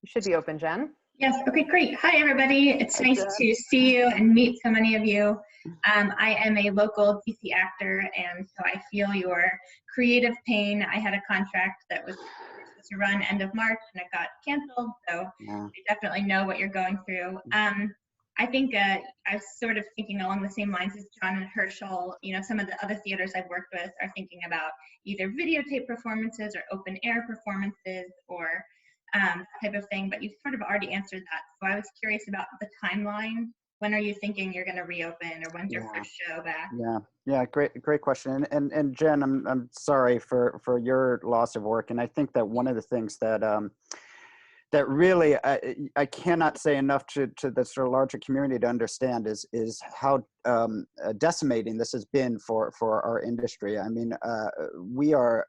You should be open, Jen. Yes. Okay, great. Hi, everybody. It's nice to see you and meet so many of you. I am a local DC actor, and so I feel your creative pain. I had a contract that was supposed to run end of March, and it got canceled, so I definitely know what you're going through. I think I was sort of thinking along the same lines as John and Herschel. You know, some of the other theaters I've worked with are thinking about either videotape performances or open air performances or type of thing, but you sort of already answered that. So I was curious about the timeline. When are you thinking you're going to reopen, or when's your first show back? Yeah, great question. And Jen, I'm sorry for your loss of work. And I think that one of the things that that really I cannot say enough to the sort of larger community to understand is how decimating this has been for our industry. I mean, we are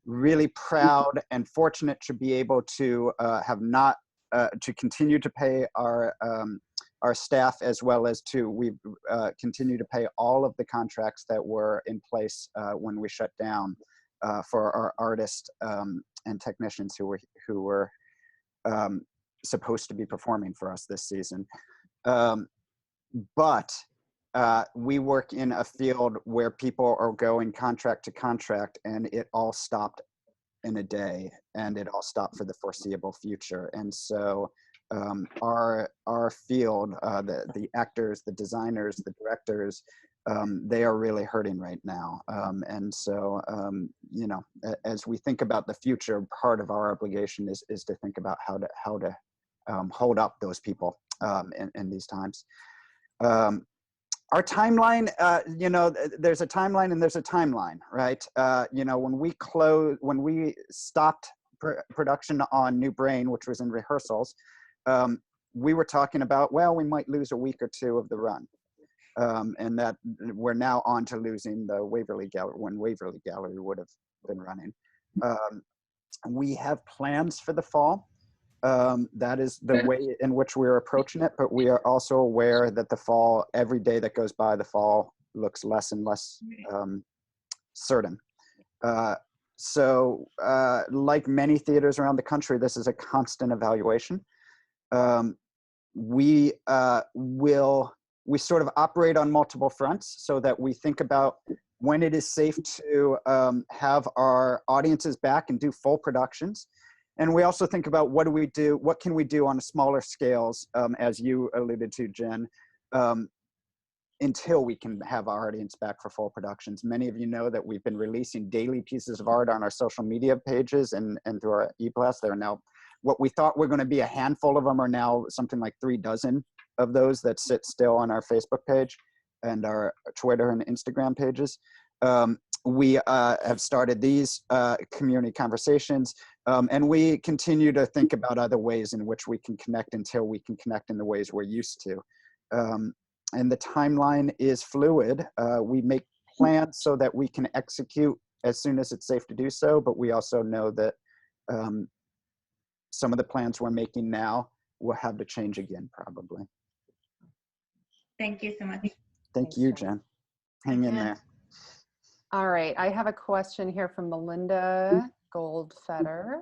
really proud and fortunate to be able to have not to continue to pay our staff, as well as we continue to pay all of the contracts that were in place when we shut down for our artists and technicians who were supposed to be performing for us this season. But we work in a field where people are going contract to contract, and it all stopped in a day, and it all stopped for the foreseeable future. And so our field, the actors, the designers, the directors, they are really hurting right now. And so, you know, as we think about the future, part of our obligation is to think about how to hold up those people in these times. Our timeline, you know, there's a timeline and there's a timeline, right? You know, when we stopped production on New Brain, which was in rehearsals, we were talking about, well, we might lose a week or two of the run. And that we're now on to losing the Waverly Gallery, when Waverly Gallery would have been running. We have plans for the fall. That is the way in which we're approaching it, but we are also aware that the fall, every day that goes by, the fall looks less and less certain. So like many theaters around the country, this is a constant evaluation. We sort of operate on multiple fronts so that we think about when it is safe to have our audiences back and do full productions. And we also think about what can we do on smaller scales, as you alluded to, Jen, until we can have our audience back for full productions. Many of you know that we've been releasing daily pieces of art on our social media pages and through our e-blast. There are now, what we thought were going to be a handful of them are now something like 3 dozen of those that sit still on our Facebook page and our Twitter and Instagram pages. We have started these community conversations, and we continue to think about other ways in which we can connect until we can connect in the ways we're used to. And the timeline is fluid. We make plans so that we can execute as soon as it's safe to do so, but we also know that some of the plans we're making now will have to change again, probably. Thank you so much. Thank you, Jen. Hang in there. All right, I have a question here from Melinda Goldfeder.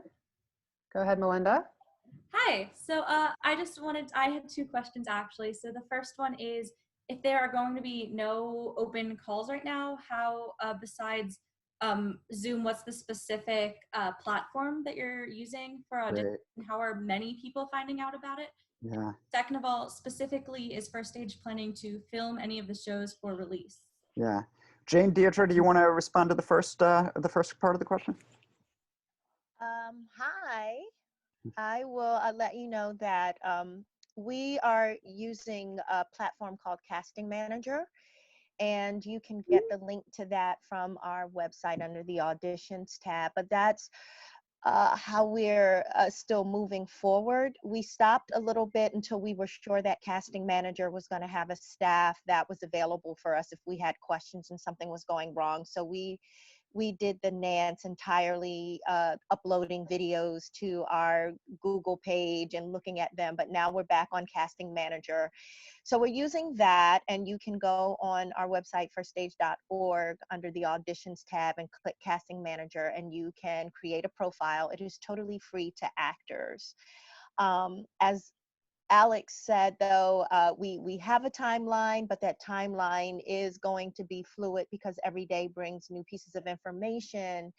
Go ahead, Melinda. Hi, so I had 2 questions actually. So the first one is, if there are going to be no open calls right now, how, besides Zoom, what's the specific platform that you're using for audition? How are many people finding out about it? Yeah. Second of all, specifically, is First Stage planning to film any of the shows for release? Yeah. Jane, Deidra, do you want to respond to the first part of the question? Hi. I will let you know that we are using a platform called Casting Manager, and you can get the link to that from our website under the auditions tab. But that's how we're still moving forward. We stopped a little bit until we were sure that Casting Manager was going to have a staff that was available for us if we had questions and something was going wrong. So we did the Nance entirely, uploading videos to our Google page and looking at them, but now we're back on Casting Manager. So we're using that, and you can go on our website, firststage.org, under the auditions tab and click Casting Manager, and you can create a profile. It is totally free to actors. As Alex said, though, we have a timeline, but that timeline is going to be fluid because every day brings new pieces of information.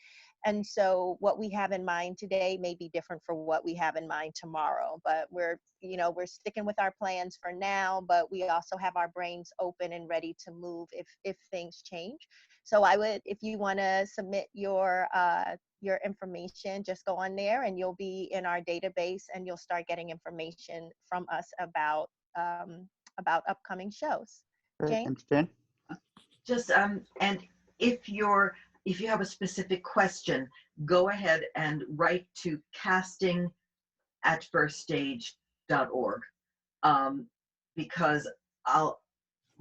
And so what we have in mind today may be different for what we have in mind tomorrow. But we're sticking with our plans for now, but we also have our brains open and ready to move if things change. So I would, if you want to submit your information, just go on there and you'll be in our database, and you'll start getting information from us about upcoming shows. Jane? Jane? Just and if you have a specific question, go ahead and write to casting@firststage.org, because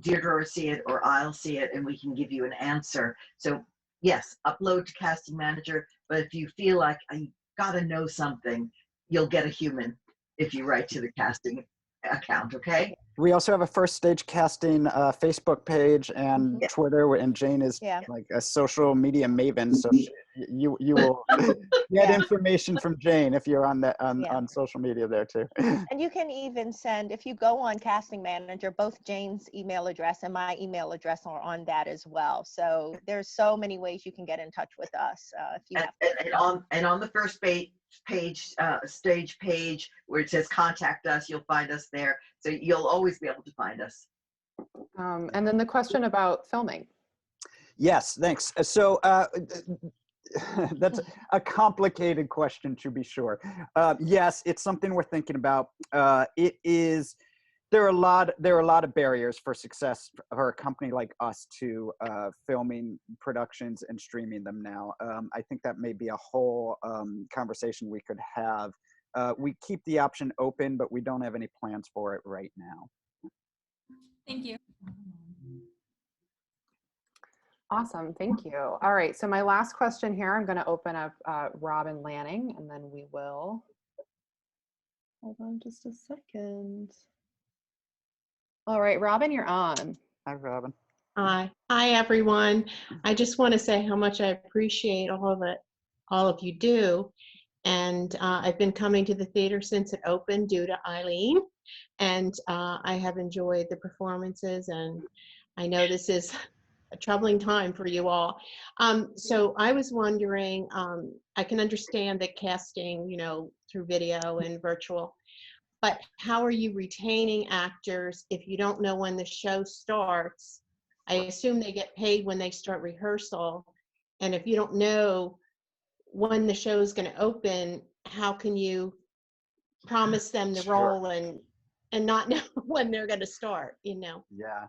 Deidra will see it or I'll see it and we can give you an answer. So yes, upload to Casting Manager, but if you feel like I gotta know something, you'll get a human if you write to the casting account, okay? We also have a First Stage Casting Facebook page and Twitter, and Jane is like a social media maven, so You will get Yeah. information from Jane if you're on that Yeah. on social media there too. And you can even send, if you go on Casting Manager, both Jane's email address and my email address are on that as well. So there's so many ways you can get in touch with us if you have. And on the first page, stage page where it says contact us, you'll find us there. So you'll always be able to find us. And then the question about filming. Yes, thanks. So that's a complicated question, to be sure. Yes, it's something we're thinking about. There are a lot of barriers for success for a company like us to filming productions and streaming them now. I think that may be a whole conversation we could have. We keep the option open, but we don't have any plans for it right now. Thank you. Awesome, thank you. All right, so my last question here, I'm going to open up Robin Lanning, and then we will, hold on just a second. All right, Robin, you're on. Hi, Robin. Hi everyone. I just want to say how much I appreciate all of you do. And I've been coming to the theater since it opened due to Eileen, and I have enjoyed the performances, and I know this is a troubling time for you all. So I was wondering, I can understand that casting, through video and virtual, but how are you retaining actors if you don't know when the show starts? I assume they get paid when they start rehearsal. And if you don't know when the show is going to open, how can you promise them the role and not know when they're going to start, Yeah.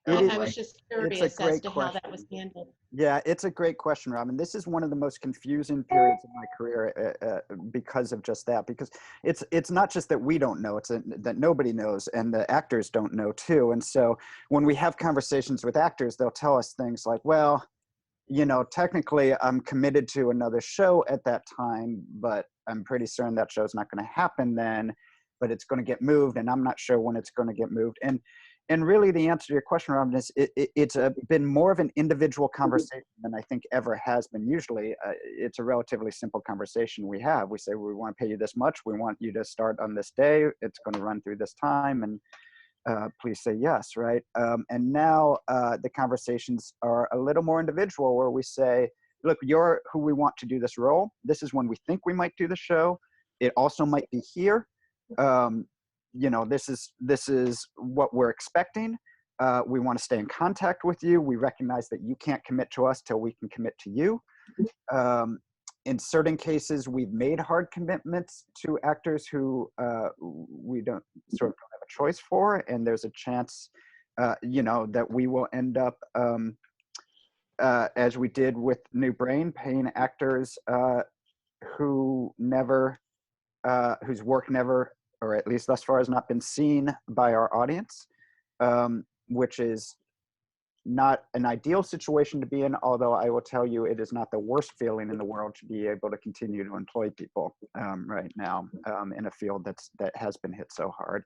I was just curious as to how that question. was handled. Yeah, it's a great question, Robin. This is one of the most confusing periods of my career because of just that. Because it's not just that we don't know; it's that nobody knows, and the actors don't know too. And so when we have conversations with actors, they'll tell us things like, "Well, technically, I'm committed to another show at that time, but I'm pretty certain that show's not going to happen then. But it's going to get moved, and I'm not sure when it's going to get moved." And really, the answer to your question, Robin, is it's been more of an individual conversation than I think ever has been. Usually, it's a relatively simple conversation we have. We say, we want to pay you this much. We want you to start on this day. It's going to run through this time. And please say yes, right? And now the conversations are a little more individual, where we say, look, you're who we want to do this role. This is when we think we might do the show. It also might be here. This is what we're expecting. We want to stay in contact with you. We recognize that you can't commit to us till we can commit to you. In certain cases, we've made hard commitments to actors who we don't have a choice for, and there's a chance, that we will end up, as we did with New Brain, paying actors whose work never, or at least thus far, has not been seen by our audience, which is not an ideal situation to be in, although I will tell you it is not the worst feeling in the world to be able to continue to employ people right now in a field that has been hit so hard.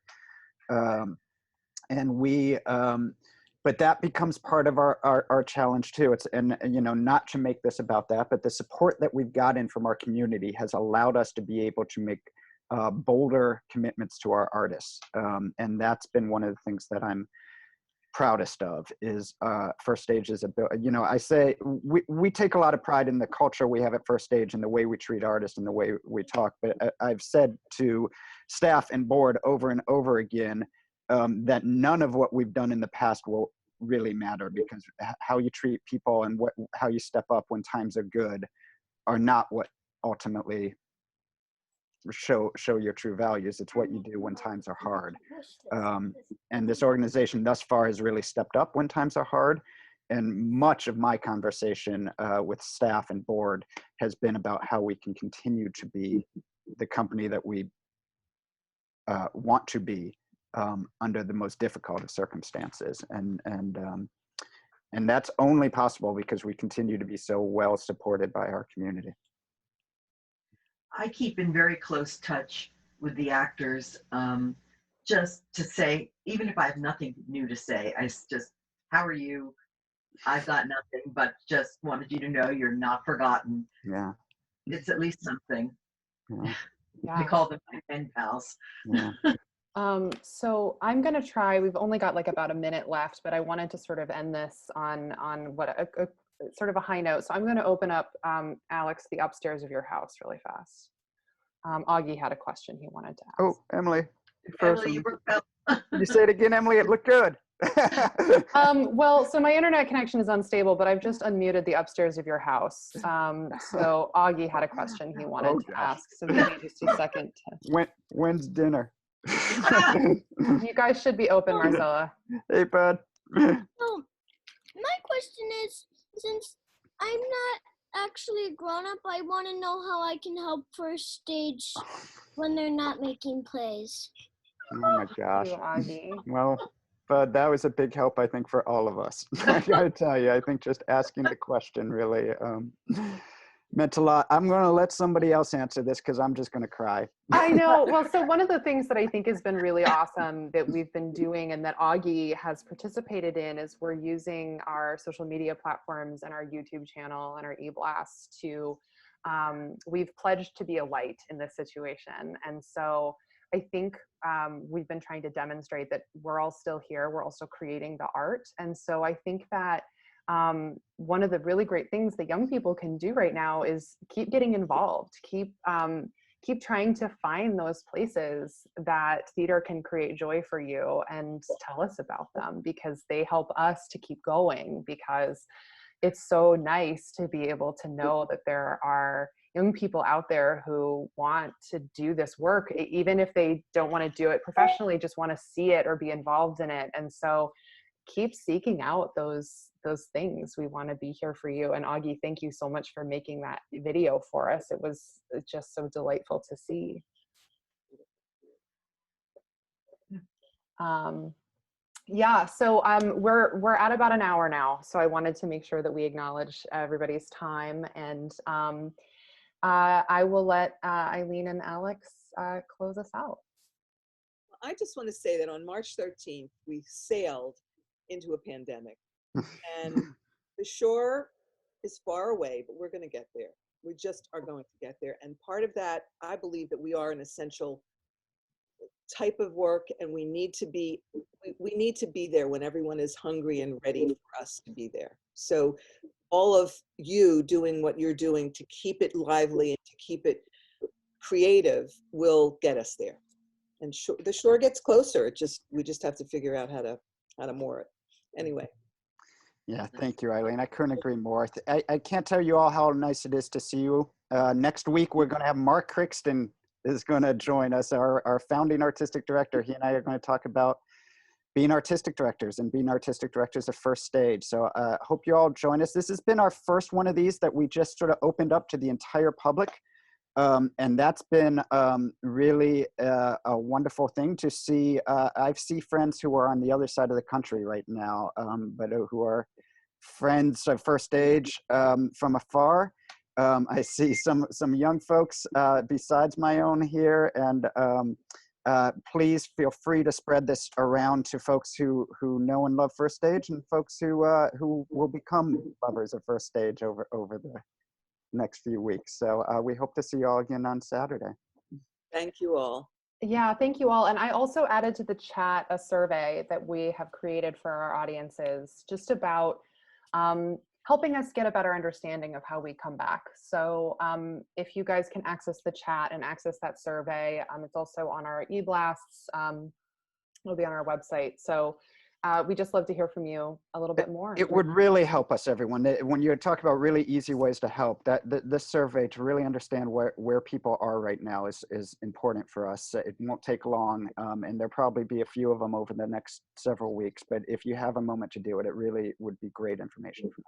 But that becomes part of our challenge too. Not to make this about that, but the support that we've gotten from our community has allowed us to be able to make bolder commitments to our artists. And that's been one of the things that I'm proudest of, is First Stage is I say we take a lot of pride in the culture we have at First Stage and the way we treat artists and the way we talk. But I've said to staff and board over and over again that none of what we've done in the past will really matter, because how you treat people and how you step up when times are good are not what ultimately show your true values. It's what you do when times are hard. And this organization thus far has really stepped up when times are hard. And much of my conversation with staff and board has been about how we can continue to be the company that we want to be under the most difficult of circumstances. And that's only possible because we continue to be so well supported by our community. I keep in very close touch with the actors, just to say, even if I have nothing new to say, how are you? I've got nothing, but just wanted you to know you're not forgotten. Yeah. It's at least something. Yeah. I call them my pen pals. Yeah. So I'm going to try, we've only got like about a minute left, but I wanted to sort of end this on what a sort of a high note. So I'm going to open up, Alex, the upstairs of your house really fast. Augie had a question he wanted to ask. Oh, Emily. Emily, you were you say it again, Emily. It looked good. Well, so my internet connection is unstable, but I've just unmuted the upstairs of your house. So Augie had a question he wanted to ask. So maybe just a second. When's dinner? You guys should be open, Marcella. Hey, bud. So my question is, since I'm not actually a grown-up, I want to know how I can help First Stage when they're not making plays. Oh my gosh. Augie. Well, bud, that was a big help, I think, for all of us. I gotta tell you, I think just asking the question really meant a lot. I'm gonna let somebody else answer this because I'm just gonna cry. I know. Well, so one of the things that I think has been really awesome that we've been doing and that Augie has participated in is we're using our social media platforms and our YouTube channel and our e-blasts to, we've pledged to be a light in this situation. And so I think we've been trying to demonstrate that we're all still here. We're also creating the art. And so I think that one of the really great things that young people can do right now is keep getting involved, keep trying to find those places that theater can create joy for you and tell us about them, because they help us to keep going, because it's so nice to be able to know that there are young people out there who want to do this work, even if they don't want to do it professionally, just want to see it or be involved in it. And so keep seeking out those things. We want to be here for you. And Augie, thank you so much for making that video for us. It was just so delightful to see. Yeah, so we're at about an hour now. So I wanted to make sure that we acknowledge everybody's time, and I will let Eileen and Alex close us out. I just want to say that on March 13th, we sailed into a pandemic. And the shore is far away, but we're going to get there. We just are going to get there. And part of that, I believe that we are an essential type of work, and we need to be there when everyone is hungry and ready for us to be there. So all of you doing what you're doing to keep it lively and to keep it creative will get us there. And the shore gets closer. We just have to figure out how to moor it. Anyway. Yeah, thank you, Eileen. I couldn't agree more. I can't tell you all how nice it is to see you. Next week, we're going to have Mark Crixton is going to join us, our founding artistic director. He and I are going to talk about being artistic directors and being artistic directors of First Stage. So hope you all join us. This has been our first one of these that we just sort of opened up to the entire public. And that's been really a wonderful thing to see. I see friends who are on the other side of the country right now, but who are friends of First Stage from afar. I see some young folks besides my own here, and please feel free to spread this around to folks who know and love First Stage, and folks who will become lovers of First Stage over the next few weeks. So we hope to see you all again on Saturday. Thank you all. Yeah, thank you all. And I also added to the chat a survey that we have created for our audiences, just about helping us get a better understanding of how we come back. So if you guys can access the chat and access that survey, it's also on our e-blasts. It'll be on our website. So we just love to hear from you a little bit more. It would really help us, everyone. When you talk about really easy ways to help, this survey, to really understand where people are right now is important for us. It won't take long, and there'll probably be a few of them over the next several weeks. But if you have a moment to do it, it really would be great information for us.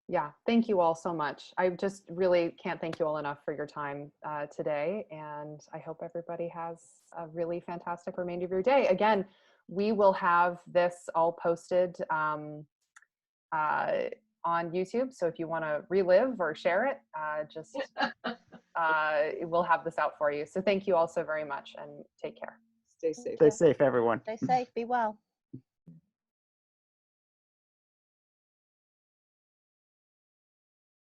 Yeah, thank you all so much. I just really can't thank you all enough for your time today. And I hope everybody has a really fantastic remainder of your day. Again, we will have this all posted on YouTube. So if you want to relive or share it, we'll have this out for you. So thank you all so very much, and take care. Stay safe. Stay safe, everyone. Stay safe. Be well.